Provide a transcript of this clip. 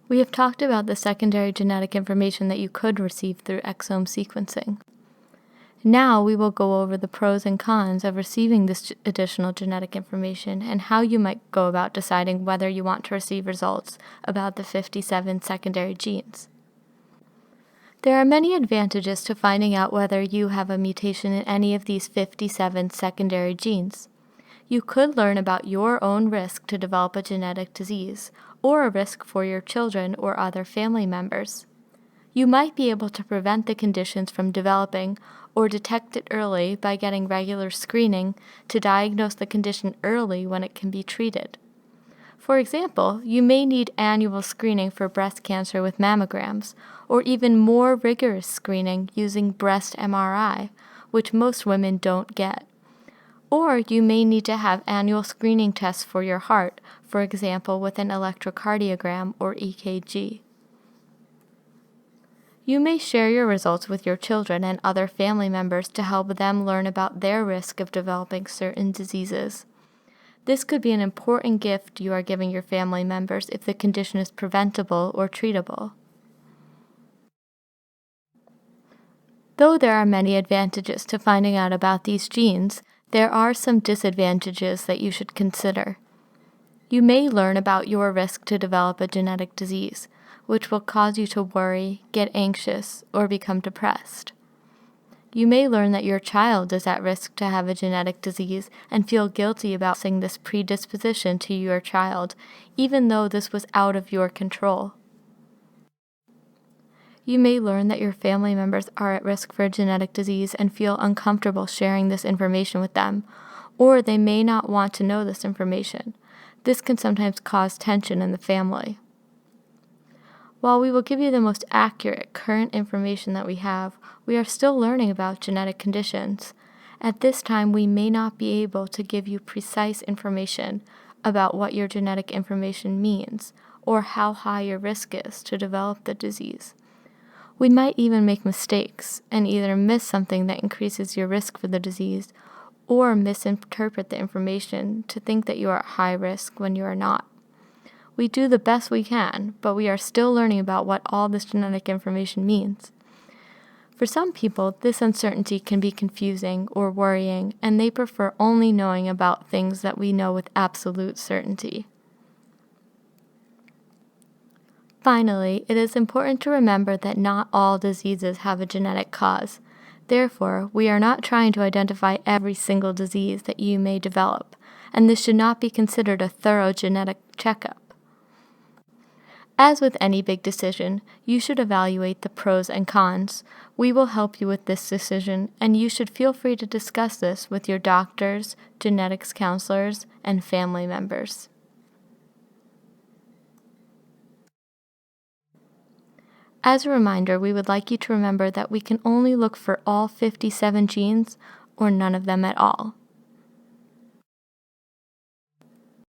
We have talked about the secondary genetic information that you could receive through exome sequencing. Now we will go over the pros and cons of receiving this additional genetic information and how you might go about deciding whether you want to receive results about the 57 secondary genes. There are many advantages to finding out whether you have a mutation in any of these 57 secondary genes. You could learn about your own risk to develop a genetic disease, or a risk for your children or other family members. You might be able to prevent the conditions from developing or detect it early by getting regular screening to diagnose the condition early when it can be treated. For example, you may need annual screening for breast cancer with mammograms, or even more rigorous screening using breast MRI, which most women don't get. Or you may need to have annual screening tests for your heart, for example with an electrocardiogram or EKG. You may share your results with your children and other family members to help them learn about their risk of developing certain diseases. This could be an important gift you are giving your family members if the condition is preventable or treatable. Though there are many advantages to finding out about these genes, there are some disadvantages that you should consider. You may learn about your risk to develop a genetic disease, which will cause you to worry, get anxious, or become depressed. You may learn that your child is at risk to have a genetic disease and feel guilty about saying this predisposition to your child, even though this was out of your control. You may learn that your family members are at risk for a genetic disease and feel uncomfortable sharing this information with them, or they may not want to know this information. This can sometimes cause tension in the family. While we will give you the most accurate current information that we have, we are still learning about genetic conditions. At this time, we may not be able to give you precise information about what your genetic information means or how high your risk is to develop the disease. We might even make mistakes and either miss something that increases your risk for the disease or misinterpret the information to think that you are at high risk when you are not. We do the best we can, but we are still learning about what all this genetic information means. For some people, this uncertainty can be confusing or worrying, and they prefer only knowing about things that we know with absolute certainty. Finally, it is important to remember that not all diseases have a genetic cause. Therefore, we are not trying to identify every single disease that you may develop, and this should not be considered a thorough genetic checkup. As with any big decision, you should evaluate the pros and cons. We will help you with this decision, and you should feel free to discuss this with your doctors, genetics counselors, and family members. As a reminder, we would like you to remember that we can only look for all 57 genes or none of them at all.